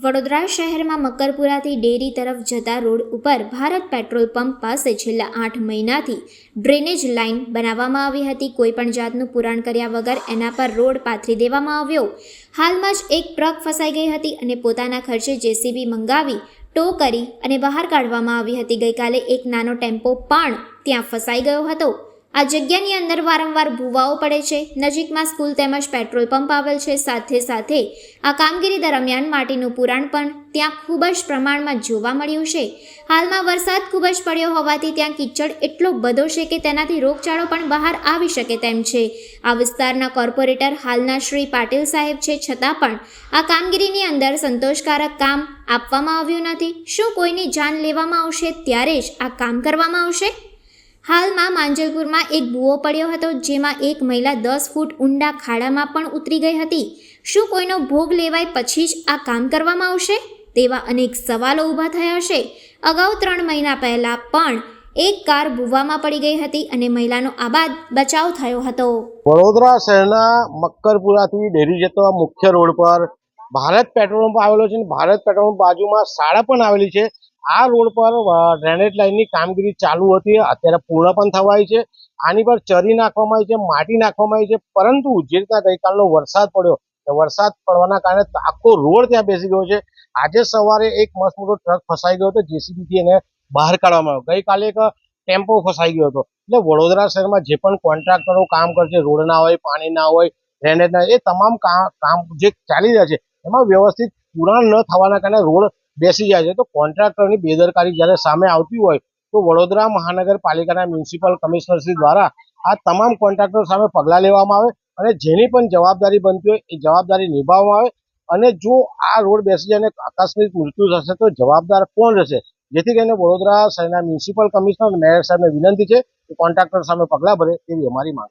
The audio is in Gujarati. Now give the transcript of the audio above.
વડોદરા શહેરમાં મકરપુરાથી ડેરી તરફ જતા રોડ ઉપર ભારત પેટ્રોલ પંપ પાસે છેલ્લા 8 મહિનાથી ડ્રેનેજ લાઇન બનાવવામાં આવી હતી. કોઈપણ જાતનું પુરાણ કર્યા વગર એના પર રોડ પાથરી દેવામાં આવ્યો. હાલમાં જ એક ટ્રક ફસાઈ ગઈ હતી અને પોતાના ખર્ચે જેસીબી મંગાવી ટો કરી અને બહાર કાઢવામાં આવી હતી. ગઈકાલે એક નાનો ટેમ્પો પણ ત્યાં ફસાઈ ગયો હતો. આ જગ્યાની અંદર વારંવાર ભૂવાઓ પડે છે. નજીકમાં સ્કૂલ તેમજ પેટ્રોલ પંપ આવેલ છે. સાથે સાથે આ કામગીરી દરમિયાન માટીનું પુરાણ પણ ત્યાં ખૂબ જ પ્રમાણમાં જોવા મળ્યું છે. હાલમાં વરસાદ ખૂબ જ પડ્યો હોવાથી ત્યાં કીચડ એટલો બધો છે કે તેનાથી રોગચાળો પણ બહાર આવી શકે તેમ છે. આ વિસ્તારના કોર્પોરેટર હાલના શ્રી પાટીલ સાહેબ છે, છતાં પણ આ કામગીરીની અંદર સંતોષકારક કામ આપવામાં આવ્યું નથી. શું કોઈની જાન લેવામાં આવશે ત્યારે જ આ કામ કરવામાં આવશે? હાલમાં માંજલપુરમાં એક ભૂવો પડ્યો હતો, જેમાં એક મહિલા 10 ફૂટ ઊંડા ખાડામાં પણ ઉતરી ગઈ હતી. શું કોઈનો ભોગ લેવાય પછી જ આ કામ કરવામાં આવશે? તેવા અનેક સવાલો ઊભા થયા છે. અગાઉ 3 મહિના પહેલાં પણ એક કાર ભૂવામાં પડી ગઈ હતી અને મહિલાનો આબાદ બચાવ થયો હતો. વડોદરા શહેરના મક્કરપુરાથી ડેરી જતો મુખ્ય રોડ પર ભારત પેટ્રોલ પંપ આવેલો છે. ભારત પેટ્રોલ પંપ બાજુમાં શાળા પણ આવેલી છે. આ રોડ પર ડ્રેનેજ લાઇનની કામગીરી ચાલુ હતી, અત્યારે પૂર્ણ પણ થવાય છે. આની પર ચરી નાખવામાં આવી છે, માટી નાખવામાં આવી છે, પરંતુ જે રીતના ગઈકાલનો વરસાદ પડ્યો, વરસાદ પડવાના કારણે આખો રોડ ત્યાં બેસી ગયો છે. આજે સવારે એક મસ્ત મોટો ટ્રક ફસાઈ ગયો હતો, જેસીબીથી એને બહાર કાઢવામાં આવ્યો. ગઈકાલે એક ટેમ્પો ફસાઈ ગયો હતો. એટલે વડોદરા શહેરમાં જે પણ કોન્ટ્રાક્ટરો કામ કરશે, રોડના હોય, પાણીના હોય, ડ્રેનેજના, એ તમામ કામ જે ચાલી રહ્યા છે એમાં વ્યવસ્થિત પુરાણ ન થવાના કારણે રોડ બેસી જાય છે. તો કોન્ટ્રાક્ટરની બેદરકારી જ્યારે સામે આવતી હોય તો વડોદરા મહાનગરપાલિકાના મ્યુનિસિપલ કમિશનરશ્રી દ્વારા આ તમામ કોન્ટ્રાક્ટર સામે પગલાં લેવામાં આવે અને જેની પણ જવાબદારી બનતી હોય એ જવાબદારી નિભાવવામાં આવે. અને જો આ રોડ બેસી જાય અને આકસ્મિક મૃત્યુ થશે તો જવાબદાર કોણ રહેશે? જેથી કરીને વડોદરા શહેરના મ્યુનિસિપલ કમિશનર મેયર સાહેબને વિનંતી છે કે કોન્ટ્રાક્ટર સામે પગલાં ભરે તેવી અમારી માંગ.